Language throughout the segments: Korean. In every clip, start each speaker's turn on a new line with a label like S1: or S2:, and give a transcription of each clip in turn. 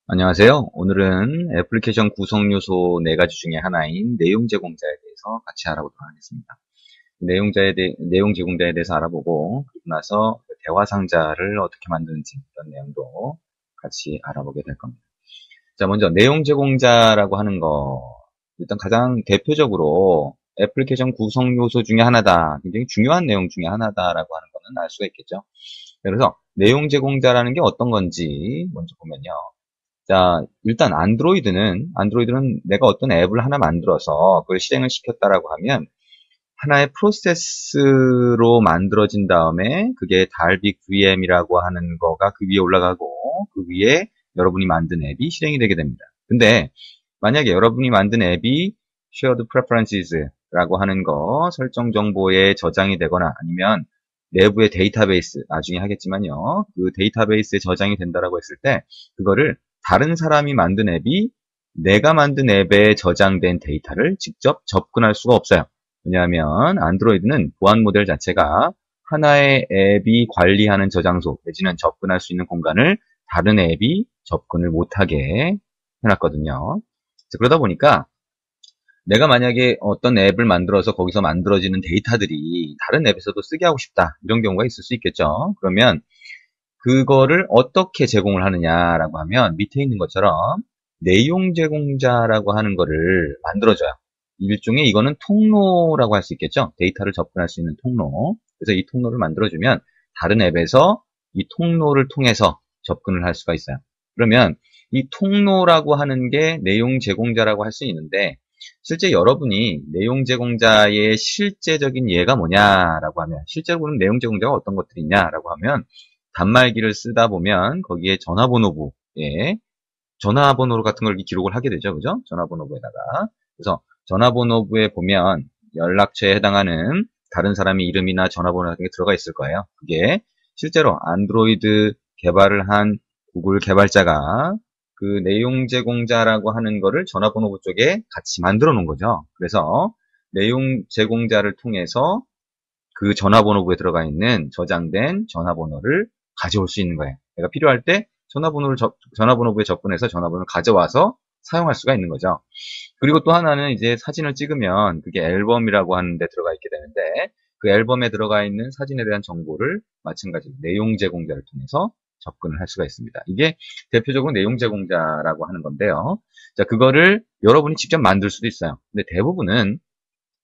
S1: 안녕하세요. 오늘은 애플리케이션 구성 요소 4가지 중에 하나인 내용 제공자에 대해서 같이 알아보도록 하겠습니다. 내용 제공자에 대해서 알아보고, 그리고 나서 대화 상자를 어떻게 만드는지 이런 내용도 같이 알아보게 될 겁니다. 자, 먼저 내용 제공자라고 하는 거, 일단 가장 대표적으로 애플리케이션 구성 요소 중에 하나다, 굉장히 중요한 내용 중에 하나다라고 하는 거는 알 수가 있겠죠. 그래서 내용 제공자라는 게 어떤 건지 먼저 보면요. 자, 일단 안드로이드는 내가 어떤 앱을 하나 만들어서 그걸 실행을 시켰다라고 하면 하나의 프로세스로 만들어진 다음에 그게 달빅 VM이라고 하는 거가 그 위에 올라가고 그 위에 여러분이 만든 앱이 실행이 되게 됩니다. 근데 만약에 여러분이 만든 앱이 Shared Preferences라고 하는 거 설정 정보에 저장이 되거나 아니면 내부의 데이터베이스 나중에 하겠지만요. 그 데이터베이스에 저장이 된다라고 했을 때 그거를 다른 사람이 만든 앱이 내가 만든 앱에 저장된 데이터를 직접 접근할 수가 없어요. 왜냐하면 안드로이드는 보안 모델 자체가 하나의 앱이 관리하는 저장소 내지는 접근할 수 있는 공간을 다른 앱이 접근을 못하게 해놨거든요. 그러다 보니까 내가 만약에 어떤 앱을 만들어서 거기서 만들어지는 데이터들이 다른 앱에서도 쓰게 하고 싶다 이런 경우가 있을 수 있겠죠. 그러면 그거를 어떻게 제공을 하느냐라고 하면 밑에 있는 것처럼 내용 제공자라고 하는 거를 만들어줘요. 일종의 이거는 통로라고 할 수 있겠죠. 데이터를 접근할 수 있는 통로. 그래서 이 통로를 만들어주면 다른 앱에서 이 통로를 통해서 접근을 할 수가 있어요. 그러면 이 통로라고 하는 게 내용 제공자라고 할 수 있는데 실제 여러분이 내용 제공자의 실제적인 예가 뭐냐라고 하면 실제로는 내용 제공자가 어떤 것들이 있냐라고 하면 단말기를 쓰다 보면 거기에 전화번호부에 전화번호 같은 걸 기록을 하게 되죠. 그죠? 전화번호부에다가. 그래서 전화번호부에 보면 연락처에 해당하는 다른 사람의 이름이나 전화번호 같은 게 들어가 있을 거예요. 그게 실제로 안드로이드 개발을 한 구글 개발자가 그 내용 제공자라고 하는 거를 전화번호부 쪽에 같이 만들어 놓은 거죠. 그래서 내용 제공자를 통해서 그 전화번호부에 들어가 있는 저장된 전화번호를 가져올 수 있는 거예요. 내가 필요할 때 전화번호부에 접근해서 전화번호를 가져와서 사용할 수가 있는 거죠. 그리고 또 하나는 이제 사진을 찍으면 그게 앨범이라고 하는 데 들어가 있게 되는데 그 앨범에 들어가 있는 사진에 대한 정보를 마찬가지로 내용 제공자를 통해서 접근을 할 수가 있습니다. 이게 대표적으로 내용 제공자라고 하는 건데요. 자, 그거를 여러분이 직접 만들 수도 있어요. 근데 대부분은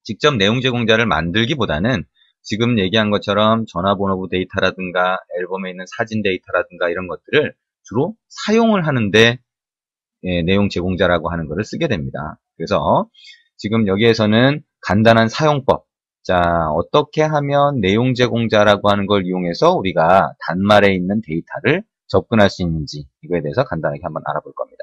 S1: 직접 내용 제공자를 만들기보다는 지금 얘기한 것처럼 전화번호부 데이터라든가 앨범에 있는 사진 데이터라든가 이런 것들을 주로 사용을 하는데 내용 제공자라고 하는 것을 쓰게 됩니다. 그래서 지금 여기에서는 간단한 사용법, 자, 어떻게 하면 내용 제공자라고 하는 걸 이용해서 우리가 단말에 있는 데이터를 접근할 수 있는지 이거에 대해서 간단하게 한번 알아볼 겁니다.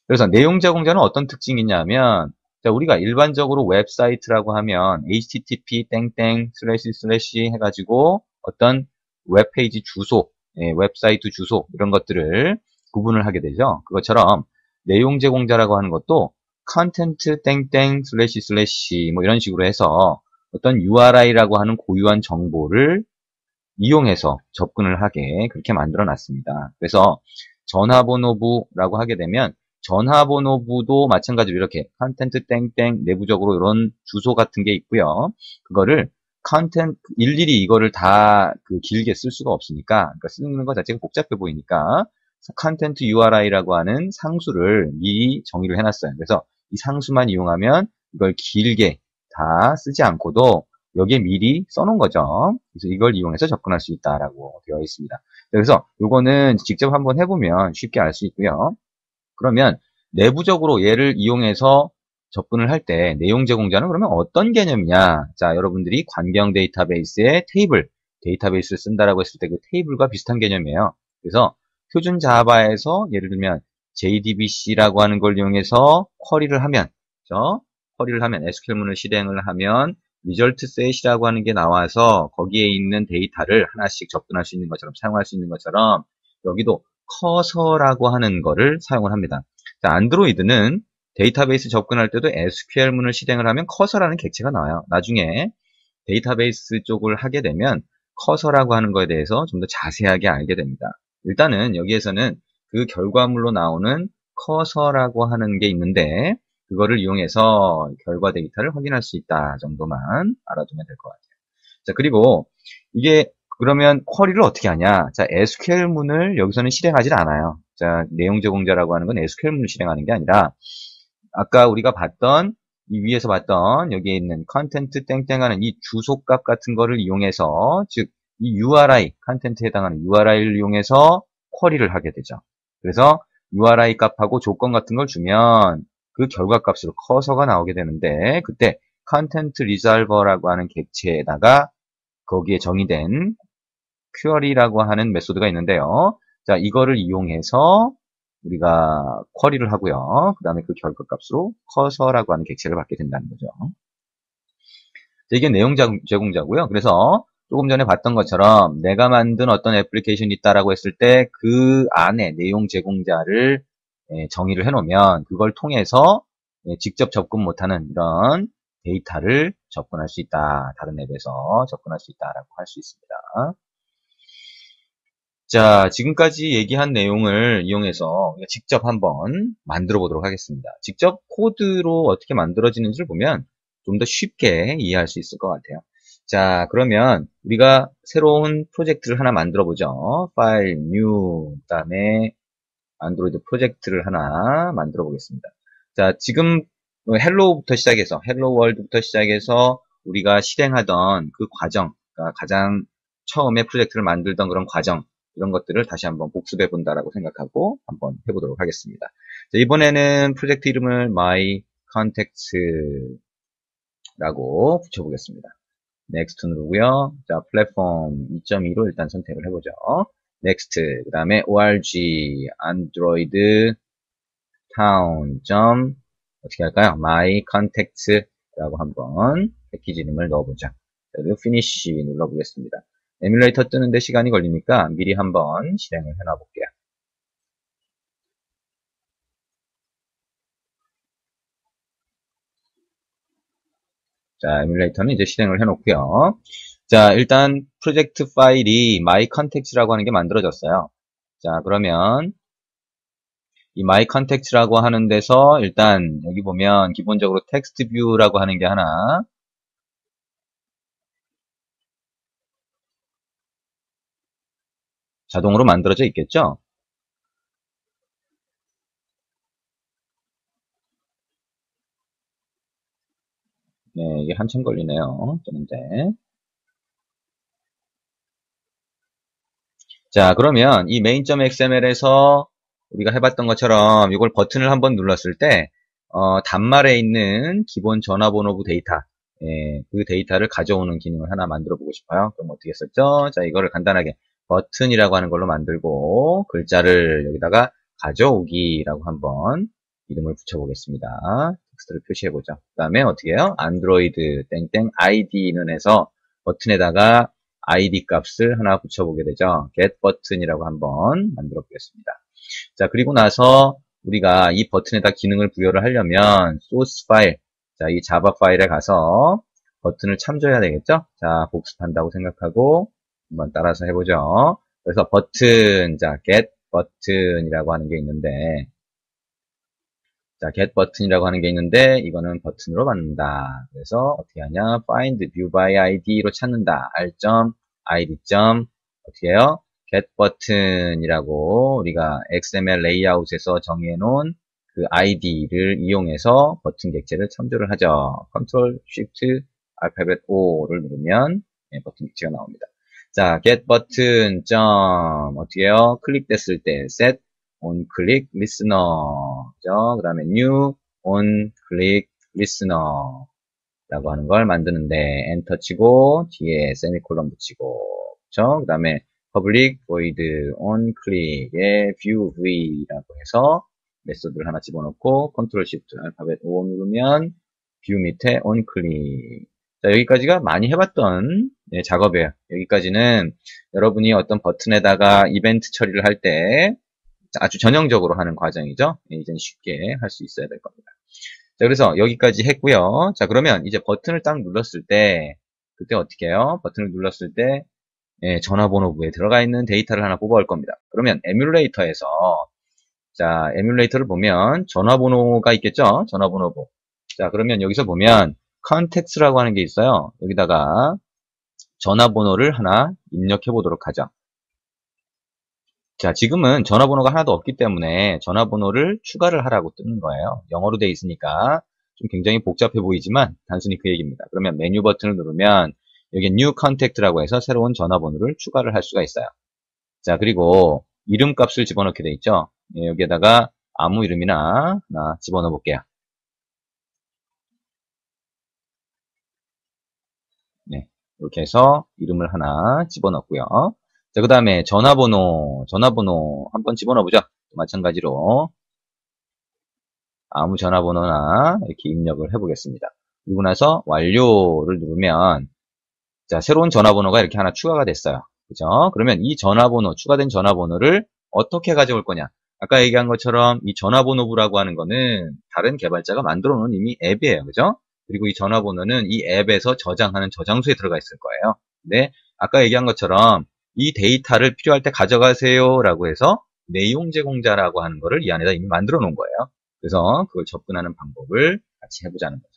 S1: 그래서 내용 제공자는 어떤 특징이 있냐면 자, 우리가 일반적으로 웹사이트라고 하면 http 땡땡 슬래시 슬래시 해가지고 어떤 웹페이지 주소, 웹사이트 주소 이런 것들을 구분을 하게 되죠. 그것처럼 내용 제공자라고 하는 것도 컨텐트 땡땡 슬래시 슬래시 뭐 이런 식으로 해서 어떤 URI라고 하는 고유한 정보를 이용해서 접근을 하게 그렇게 만들어 놨습니다. 그래서 전화번호부라고 하게 되면 전화번호부도 마찬가지로 이렇게 컨텐트 땡땡 내부적으로 이런 주소 같은 게 있고요. 그거를 컨텐트 일일이 이거를 다 그 길게 쓸 수가 없으니까 그러니까 쓰는 것 자체가 복잡해 보이니까 컨텐트 URI라고 하는 상수를 미리 정의를 해놨어요. 그래서 이 상수만 이용하면 이걸 길게 다 쓰지 않고도 여기에 미리 써놓은 거죠. 그래서 이걸 이용해서 접근할 수 있다라고 되어 있습니다. 그래서 이거는 직접 한번 해보면 쉽게 알 수 있고요. 그러면 내부적으로 얘를 이용해서 접근을 할 때 내용 제공자는 그러면 어떤 개념이냐? 자, 여러분들이 관경 데이터베이스에 데이터베이스를 쓴다라고 했을 때 그 테이블과 비슷한 개념이에요. 그래서 표준 자바에서 예를 들면 JDBC라고 하는 걸 이용해서 쿼리를 하면, 그렇죠? 쿼리를 하면 SQL문을 실행을 하면 리절트 셋이라고 하는 게 나와서 거기에 있는 데이터를 하나씩 접근할 수 있는 것처럼 사용할 수 있는 것처럼 여기도 커서라고 하는 거를 사용을 합니다. 자, 안드로이드는 데이터베이스 접근할 때도 SQL문을 실행을 하면 커서라는 객체가 나와요. 나중에 데이터베이스 쪽을 하게 되면 커서라고 하는 거에 대해서 좀 더 자세하게 알게 됩니다. 일단은 여기에서는 그 결과물로 나오는 커서라고 하는 게 있는데 그거를 이용해서 결과 데이터를 확인할 수 있다 정도만 알아두면 될 것 같아요. 자, 그리고 이게 그러면 쿼리를 어떻게 하냐? 자, SQL문을 여기서는 실행하지 않아요. 자, 내용 제공자라고 하는 건 SQL문을 실행하는 게 아니라 아까 우리가 봤던 이 위에서 봤던 여기에 있는 컨텐트 땡땡하는 이 주소값 같은 거를 이용해서 즉 이 URI 컨텐트에 해당하는 URI를 이용해서 쿼리를 하게 되죠. 그래서 URI 값하고 조건 같은 걸 주면 그 결과 값으로 커서가 나오게 되는데 그때 컨텐트 리졸버라고 하는 객체에다가 거기에 정의된 쿼리라고 하는 메소드가 있는데요. 자, 이거를 이용해서 우리가 쿼리를 하고요. 그 다음에 그 결과값으로 커서라고 하는 객체를 받게 된다는 거죠. 자, 이게 내용 제공자고요. 그래서 조금 전에 봤던 것처럼 내가 만든 어떤 애플리케이션이 있다라고 했을 때 그 안에 내용 제공자를 정의를 해놓으면 그걸 통해서 직접 접근 못하는 이런 데이터를 접근할 수 있다. 다른 앱에서 접근할 수 있다라고 할 수 있습니다. 자, 지금까지 얘기한 내용을 이용해서 우리가 직접 한번 만들어 보도록 하겠습니다. 직접 코드로 어떻게 만들어지는지를 보면 좀 더 쉽게 이해할 수 있을 것 같아요. 자, 그러면 우리가 새로운 프로젝트를 하나 만들어 보죠. 파일, new, 그 다음에 안드로이드 프로젝트를 하나 만들어 보겠습니다. 자, 지금 헬로우부터 시작해서, 헬로 월드부터 시작해서 우리가 실행하던 그 과정, 그러니까 가장 처음에 프로젝트를 만들던 그런 과정, 이런 것들을 다시 한번 복습해 본다라고 생각하고 한번 해보도록 하겠습니다. 자, 이번에는 프로젝트 이름을 My Contact라고 붙여보겠습니다. Next 누르고요. 자, 플랫폼 2.2로 일단 선택을 해보죠. Next, 그 다음에 org, android, town, 어떻게 할까요? My Contact라고 한번 패키지 이름을 넣어보죠. 그리고 Finish 눌러보겠습니다. 에뮬레이터 뜨는데 시간이 걸리니까 미리 한번 실행을 해놔 볼게요. 자, 에뮬레이터는 이제 실행을 해놓고요. 자, 일단 프로젝트 파일이 mycontacts라고 하는 게 만들어졌어요. 자, 그러면 이 mycontacts라고 하는 데서 일단 여기 보면 기본적으로 텍스트 뷰라고 하는 게 하나 자동으로 만들어져 있겠죠? 네, 이게 한참 걸리네요. 뜨는데. 자, 그러면 이 main.xml에서 우리가 해봤던 것처럼 이걸 버튼을 한번 눌렀을 때 단말에 있는 기본 전화번호부 데이터 그 데이터를 가져오는 기능을 하나 만들어 보고 싶어요. 그럼 어떻게 했었죠? 자, 이거를 간단하게 버튼이라고 하는 걸로 만들고 글자를 여기다가 가져오기라고 한번 이름을 붙여보겠습니다. 텍스트를 표시해보죠. 그 다음에 어떻게 해요? 안드로이드 땡땡 id는 해서 버튼에다가 id 값을 하나 붙여보게 되죠. get 버튼이라고 한번 만들어 보겠습니다. 자, 그리고 나서 우리가 이 버튼에다 기능을 부여를 하려면 source 파일, 자, 이 자바 파일에 가서 버튼을 참조해야 되겠죠? 자, 복습한다고 생각하고 한번 따라서 해보죠. 그래서 버튼, 자, get 버튼이라고 하는 게 있는데, 자, get 버튼이라고 하는 게 있는데, 이거는 버튼으로 받는다. 그래서 어떻게 하냐? find view by id로 찾는다. r.id. 어떻게 해요? get 버튼이라고 우리가 XML 레이아웃에서 정해 놓은 그 id를 이용해서 버튼 객체를 참조를 하죠. Ctrl Shift 알파벳 O를 누르면 버튼 객체가 나옵니다. 자, get 버튼 어떻게 해요? 클릭됐을 때 set on click listener 그 다음에 new on click listener 라고 하는 걸 만드는데 엔터 치고 뒤에 세미콜론 붙이고 그 다음에 public void on click에 view v라고 해서 메소드를 하나 집어넣고 컨트롤 시프트 알파벳 O 누르면 뷰 밑에 on click. 자, 여기까지가 많이 해봤던 작업이에요. 여기까지는 여러분이 어떤 버튼에다가 이벤트 처리를 할 때 아주 전형적으로 하는 과정이죠. 이제는 쉽게 할 수 있어야 될 겁니다. 자, 그래서 여기까지 했고요. 자, 그러면 이제 버튼을 딱 눌렀을 때 그때 어떻게 해요? 버튼을 눌렀을 때 전화번호부에 들어가 있는 데이터를 하나 뽑아올 겁니다. 그러면 에뮬레이터에서 자, 에뮬레이터를 보면 전화번호가 있겠죠? 전화번호부. 자, 그러면 여기서 보면 contacts라고 하는 게 있어요. 여기다가 전화번호를 하나 입력해 보도록 하죠. 자, 지금은 전화번호가 하나도 없기 때문에 전화번호를 추가를 하라고 뜨는 거예요. 영어로 돼 있으니까 좀 굉장히 복잡해 보이지만 단순히 그 얘기입니다. 그러면 메뉴 버튼을 누르면 여기 New Contact라고 해서 새로운 전화번호를 추가를 할 수가 있어요. 자, 그리고 이름값을 집어넣게 돼 있죠. 예, 여기에다가 아무 이름이나 하나 집어넣어 볼게요. 네, 이렇게 해서 이름을 하나 집어넣고요. 자, 그 다음에 전화번호 한번 집어넣어 보죠. 마찬가지로 아무 전화번호나 이렇게 입력을 해보겠습니다. 그리고 나서 완료를 누르면 자, 새로운 전화번호가 이렇게 하나 추가가 됐어요. 그죠? 그러면 이 전화번호, 추가된 전화번호를 어떻게 가져올 거냐? 아까 얘기한 것처럼 이 전화번호부라고 하는 거는 다른 개발자가 만들어 놓은 이미 앱이에요. 그죠? 그리고 이 전화번호는 이 앱에서 저장하는 저장소에 들어가 있을 거예요. 근데 아까 얘기한 것처럼 이 데이터를 필요할 때 가져가세요 라고 해서 내용 제공자라고 하는 거를 이 안에다 이미 만들어 놓은 거예요. 그래서 그걸 접근하는 방법을 같이 해보자는 거죠.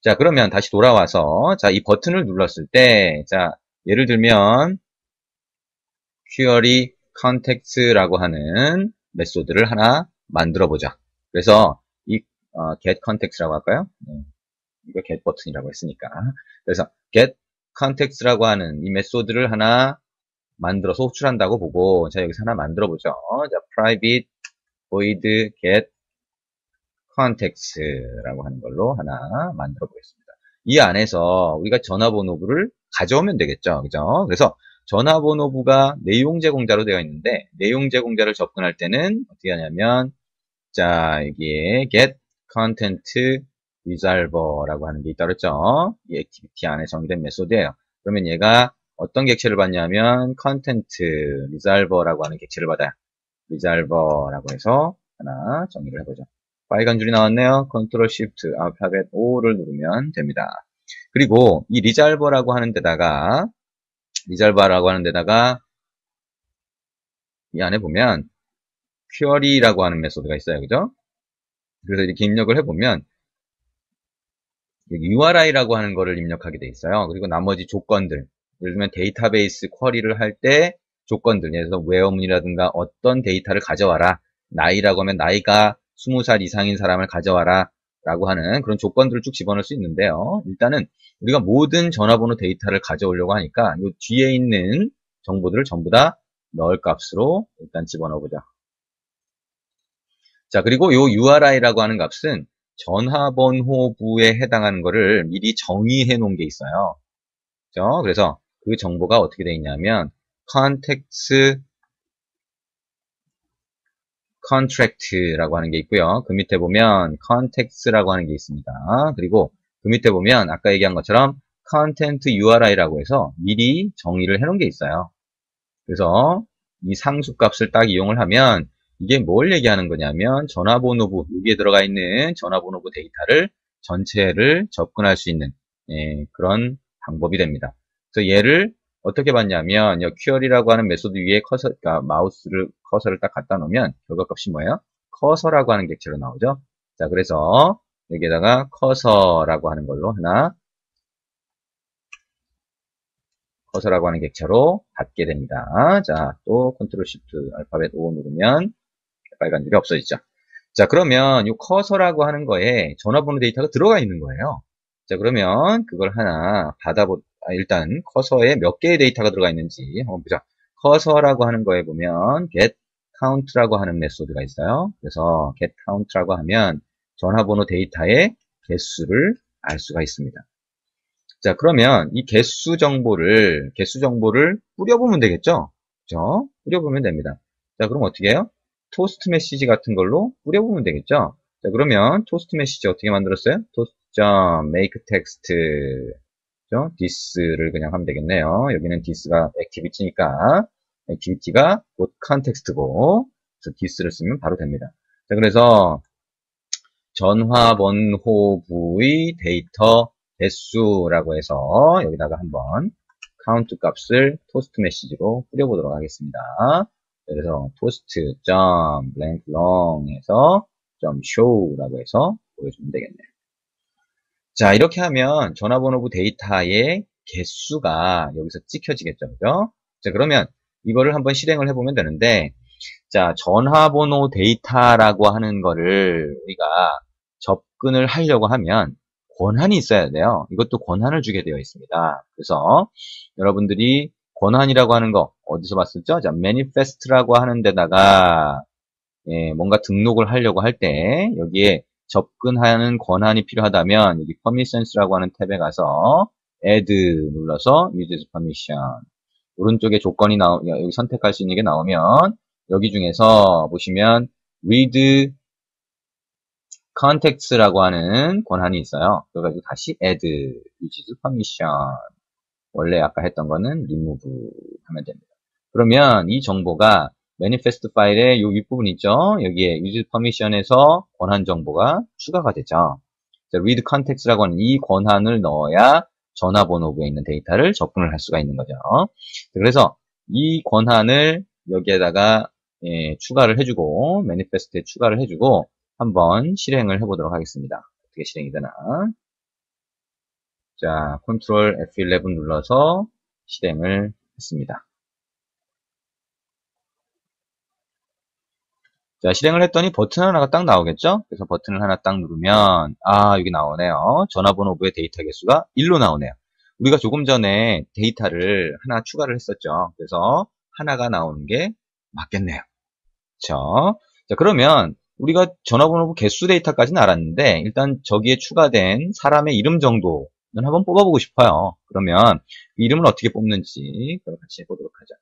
S1: 자, 그러면 다시 돌아와서, 자, 이 버튼을 눌렀을 때, 자, 예를 들면, query context라고 하는 메소드를 하나 만들어 보자. 그래서, get context라고 할까요? 이거 get 버튼이라고 했으니까. 그래서, get context라고 하는 이 메소드를 하나 만들어서 호출한다고 보고, 자, 여기서 하나 만들어 보죠. 자, private void get context라고 하는 걸로 하나 만들어 보겠습니다. 이 안에서 우리가 전화번호부를 가져오면 되겠죠. 그죠? 그래서 전화번호부가 내용 제공자로 되어 있는데 내용 제공자를 접근할 때는 어떻게 하냐면 자, 여기에 get content resolver라고 하는 게 있다 그랬죠. 이 액티비티 안에 정의된 메소드예요. 그러면 얘가 어떤 객체를 받냐면 content resolver라고 하는 객체를 받아요. resolver라고 해서 하나 정의를 해보죠. 빨간 줄이 나왔네요. 컨트롤 시프트 알파벳 O를 누르면 됩니다. 그리고 이 리잘버라고 하는 데다가 이 안에 보면 query라고 하는 메소드가 있어요. 그죠? 그래서 이렇게 입력을 해보면 URI라고 하는 거를 입력하게 돼 있어요. 그리고 나머지 조건들 예를 들면 데이터베이스 쿼리를 할 때 조건들 예를 들어서 웨어문이라든가 어떤 데이터를 가져와라 나이라고 하면 나이가 20살 이상인 사람을 가져와라 라고 하는 그런 조건들을 쭉 집어넣을 수 있는데요. 일단은 우리가 모든 전화번호 데이터를 가져오려고 하니까 이 뒤에 있는 정보들을 전부 다 넣을 값으로 일단 집어넣어보자. 자, 그리고 이 URI라고 하는 값은 전화번호부에 해당하는 거를 미리 정의해 놓은 게 있어요. 그죠? 그래서 그 정보가 어떻게 되어 있냐면 contract라고 하는 게 있고요. 그 밑에 보면 context라고 하는 게 있습니다. 그리고 그 밑에 보면 아까 얘기한 것처럼 content URI라고 해서 미리 정의를 해놓은 게 있어요. 그래서 이 상수값을 딱 이용을 하면 이게 뭘 얘기하는 거냐면 전화번호부 여기에 들어가 있는 전화번호부 데이터를 전체를 접근할 수 있는 그런 방법이 됩니다. 그래서 얘를 어떻게 봤냐면 이 query라고 하는 메소드 위에 그러니까 커서를 딱 갖다 놓으면 결과값이 뭐예요? 커서라고 하는 객체로 나오죠. 자, 그래서 여기에다가 커서라고 하는 걸로 하나 커서라고 하는 객체로 받게 됩니다. 자, 또 컨트롤 시프트 알파벳 O 누르면 빨간 줄이 없어지죠. 자, 그러면 이 커서라고 하는 거에 전화번호 데이터가 들어가 있는 거예요. 자, 그러면 그걸 하나 일단 커서에 몇 개의 데이터가 들어가 있는지 한번 보자. 커서라고 하는 거에 보면 get count라고 하는 메소드가 있어요. 그래서 get count라고 하면 전화번호 데이터의 개수를 알 수가 있습니다. 자, 그러면 이 개수 정보를 뿌려보면 되겠죠? 그죠? 뿌려보면 됩니다. 자, 그럼 어떻게 해요? 토스트 메시지 같은 걸로 뿌려보면 되겠죠? 자, 그러면 토스트 메시지 어떻게 만들었어요? toast.make text this를 그냥 하면 되겠네요. 여기는 this가 액티비티니까 액티비티가 곧 컨텍스트고 그래서 this를 쓰면 바로 됩니다. 자, 그래서 전화번호부의 데이터 개수라고 해서 여기다가 한번 카운트 값을 토스트 메시지로 뿌려보도록 하겠습니다. 그래서 toast.blank-long에서 .show라고 해서 보여주면 되겠네요. 자, 이렇게 하면 전화번호부 데이터의 개수가 여기서 찍혀지겠죠. 그죠? 자, 그러면 이거를 한번 실행을 해보면 되는데, 자, 전화번호 데이터라고 하는 거를 우리가 접근을 하려고 하면 권한이 있어야 돼요. 이것도 권한을 주게 되어 있습니다. 그래서 여러분들이 권한이라고 하는 거 어디서 봤었죠? 자, manifest라고 하는 데다가 뭔가 등록을 하려고 할 때 여기에 접근하는 권한이 필요하다면 여기 permissions라고 하는 탭에 가서 add 눌러서 use permission 오른쪽에 조건이 여기 선택할 수 있는 게 나오면 여기 중에서 보시면 read context라고 하는 권한이 있어요. 그래가지고 다시 add use permission 원래 아까 했던 거는 remove 하면 됩니다. 그러면 이 정보가 manifest 파일의 이 윗부분 있죠? 여기에 use permission에서 권한 정보가 추가가 되죠. read context라고 하는 이 권한을 넣어야 전화번호부에 있는 데이터를 접근을 할 수가 있는 거죠. 그래서 이 권한을 여기에다가 추가를 해주고 manifest에 추가를 해주고 한번 실행을 해보도록 하겠습니다. 어떻게 실행이 되나? 자, Ctrl F11 눌러서 실행을 했습니다. 자, 실행을 했더니 버튼 하나가 딱 나오겠죠? 그래서 버튼을 하나 딱 누르면, 여기 나오네요. 전화번호부의 데이터 개수가 1로 나오네요. 우리가 조금 전에 데이터를 하나 추가를 했었죠. 그래서 하나가 나오는 게 맞겠네요. 그쵸? 자, 그러면 우리가 전화번호부 개수 데이터까지는 알았는데, 일단 저기에 추가된 사람의 이름 정도는 한번 뽑아보고 싶어요. 그러면 이름을 어떻게 뽑는지 그걸 같이 해보도록 하죠.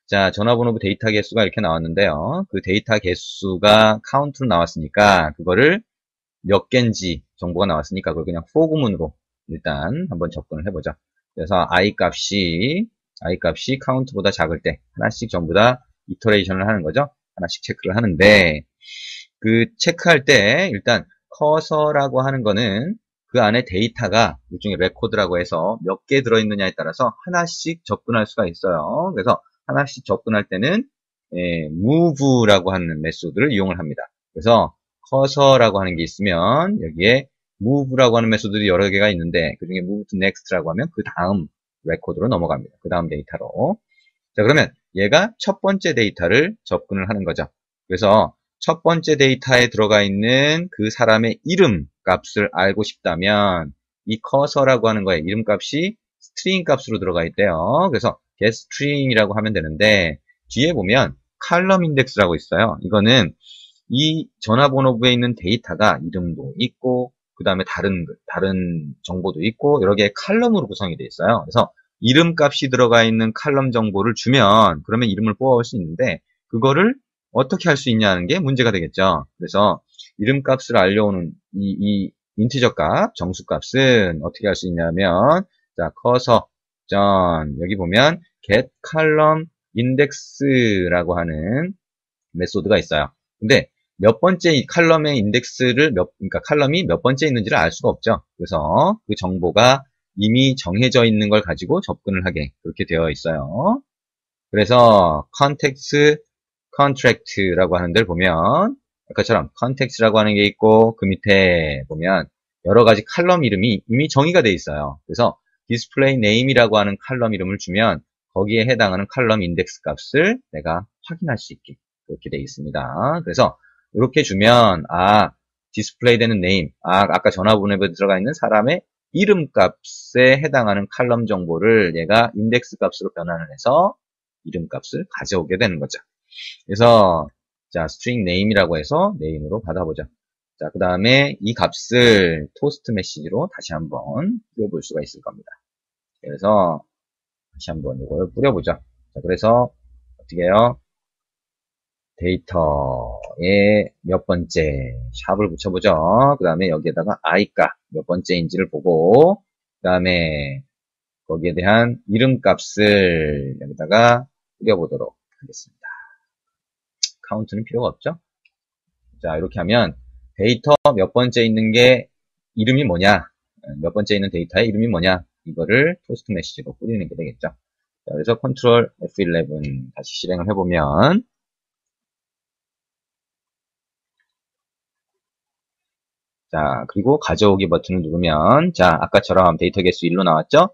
S1: 자, 전화번호부 데이터 개수가 이렇게 나왔는데요. 그 데이터 개수가 카운트로 나왔으니까 그거를 몇 개인지 정보가 나왔으니까 그걸 그냥 for 구문으로 일단 한번 접근을 해보죠. 그래서 i 값이 카운트보다 작을 때 하나씩 전부 다 이터레이션을 하는 거죠. 하나씩 체크를 하는데 그 체크할 때 일단 커서라고 하는 거는 그 안에 데이터가 일종의 레코드라고 해서 몇 개 들어있느냐에 따라서 하나씩 접근할 수가 있어요. 그래서 하나씩 접근할 때는 move라고 하는 메소드를 이용을 합니다. 그래서 커서라고 하는 게 있으면 여기에 move라고 하는 메소드들이 여러 개가 있는데 그 중에 move to next라고 하면 그 다음 레코드로 넘어갑니다. 그 다음 데이터로. 자, 그러면 얘가 첫 번째 데이터를 접근을 하는 거죠. 그래서 첫 번째 데이터에 들어가 있는 그 사람의 이름 값을 알고 싶다면 이 커서라고 하는 거에 이름 값이 스트링 값으로 들어가 있대요. 그래서 getString이라고 하면 되는데 뒤에 보면 칼럼 인덱스라고 있어요. 이거는 이 전화번호부에 있는 데이터가 이름도 있고 그 다음에 다른 정보도 있고 여러 개의 칼럼으로 구성이 되어 있어요. 그래서 이름 값이 들어가 있는 칼럼 정보를 주면 그러면 이름을 뽑아올 수 있는데 그거를 어떻게 할 수 있냐는 게 문제가 되겠죠. 그래서 이름 값을 알려오는 이 인티저 값, 정수 값은 어떻게 할 수 있냐면 자, 커서 여기 보면 get column index라고 하는 메소드가 있어요. 근데 몇 번째 이 칼럼의 인덱스를 그러니까 칼럼이 몇 번째 있는지를 알 수가 없죠. 그래서 그 정보가 이미 정해져 있는 걸 가지고 접근을 하게 그렇게 되어 있어요. 그래서 context contract라고 하는 데를 보면 아까처럼 context라고 하는 게 있고 그 밑에 보면 여러 가지 칼럼 이름이 이미 정의가 되어 있어요. 그래서 display name이라고 하는 칼럼 이름을 주면 거기에 해당하는 칼럼 인덱스 값을 내가 확인할 수 있게 그렇게 되어 있습니다. 그래서 이렇게 주면 디스플레이 되는 name 아까 전화번호부에 들어가 있는 사람의 이름 값에 해당하는 칼럼 정보를 얘가 인덱스 값으로 변환을 해서 이름 값을 가져오게 되는 거죠. 그래서 자 string name이라고 해서 name으로 받아보죠. 자, 그 다음에 이 값을 토스트 메시지로 다시 한번 뿌려볼 수가 있을 겁니다. 그래서 다시 한번 이걸 뿌려보죠. 자, 그래서 어떻게 해요? 데이터에 몇 번째 샵을 붙여보죠. 그 다음에 여기에다가 i가 몇 번째인지를 보고 그 다음에 거기에 대한 이름 값을 여기다가 뿌려보도록 하겠습니다. 카운트는 필요가 없죠. 자, 이렇게 하면 데이터 몇 번째 있는 게 이름이 뭐냐, 몇 번째 있는 데이터의 이름이 뭐냐, 이거를 토스트 메시지로 뿌리는 게 되겠죠. 자, 그래서 Ctrl F11 다시 실행을 해보면 자, 그리고 가져오기 버튼을 누르면, 자, 아까처럼 데이터 개수 1로 나왔죠?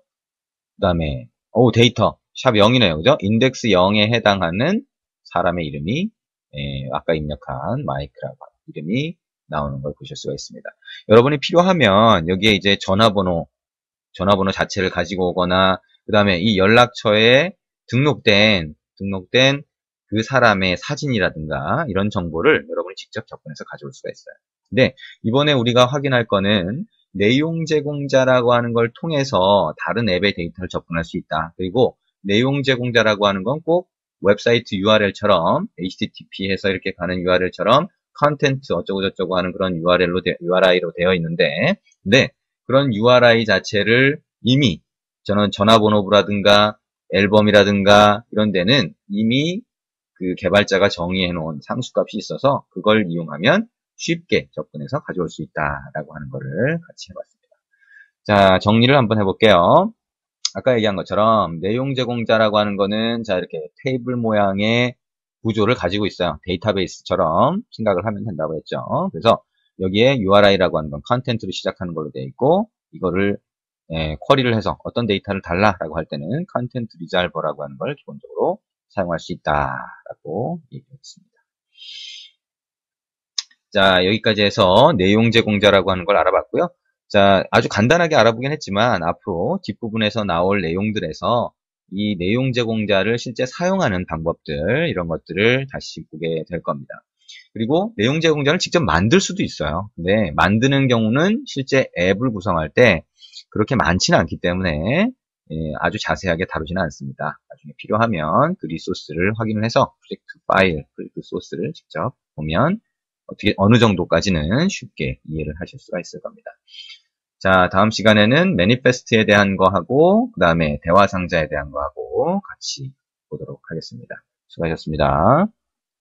S1: 그 다음에, 데이터. 샵 0이네요. 그죠? 인덱스 0에 해당하는 사람의 이름이, 아까 입력한 마이크라고 하는 이름이 나오는 걸 보실 수가 있습니다. 여러분이 필요하면, 여기에 이제 전화번호 자체를 가지고 오거나, 그 다음에 이 연락처에 등록된 그 사람의 사진이라든가 이런 정보를 여러분이 직접 접근해서 가져올 수가 있어요. 근데 이번에 우리가 확인할 거는 내용 제공자라고 하는 걸 통해서 다른 앱의 데이터를 접근할 수 있다. 그리고 내용 제공자라고 하는 건 꼭 웹사이트 URL처럼 HTTP 해서 이렇게 가는 URL처럼 컨텐츠 어쩌고저쩌고 하는 그런 URI로 되어 있는데, 근데 그런 URI 자체를 이미 저는 전화번호부라든가 앨범이라든가 이런 데는 이미 그 개발자가 정의해 놓은 상수값이 있어서 그걸 이용하면 쉽게 접근해서 가져올 수 있다라고 하는 거를 같이 해봤습니다. 자, 정리를 한번 해볼게요. 아까 얘기한 것처럼 내용 제공자라고 하는 거는 자 이렇게 테이블 모양의 구조를 가지고 있어요. 데이터베이스처럼 생각을 하면 된다고 했죠. 그래서 여기에 URI라고 하는 건 컨텐츠로 시작하는 걸로 되어 있고, 이거를 쿼리를 해서 어떤 데이터를 달라라고 할 때는 컨텐츠 리졸버라고 하는 걸 기본적으로 사용할 수 있다라고 얘기했습니다. 자, 여기까지 해서 내용 제공자라고 하는 걸 알아봤고요. 자, 아주 간단하게 알아보긴 했지만 앞으로 뒷부분에서 나올 내용들에서 이 내용 제공자를 실제 사용하는 방법들, 이런 것들을 다시 보게 될 겁니다. 그리고 내용 제공자를 직접 만들 수도 있어요. 근데 만드는 경우는 실제 앱을 구성할 때 그렇게 많지는 않기 때문에 아주 자세하게 다루지는 않습니다. 나중에 필요하면 그 리소스를 확인을 해서 프로젝트 파일, 그 소스를 직접 보면 어떻게 어느 정도까지는 쉽게 이해를 하실 수가 있을 겁니다. 자, 다음 시간에는 매니페스트에 대한 거 하고 그 다음에 대화 상자에 대한 거 하고 같이 보도록 하겠습니다. 수고하셨습니다.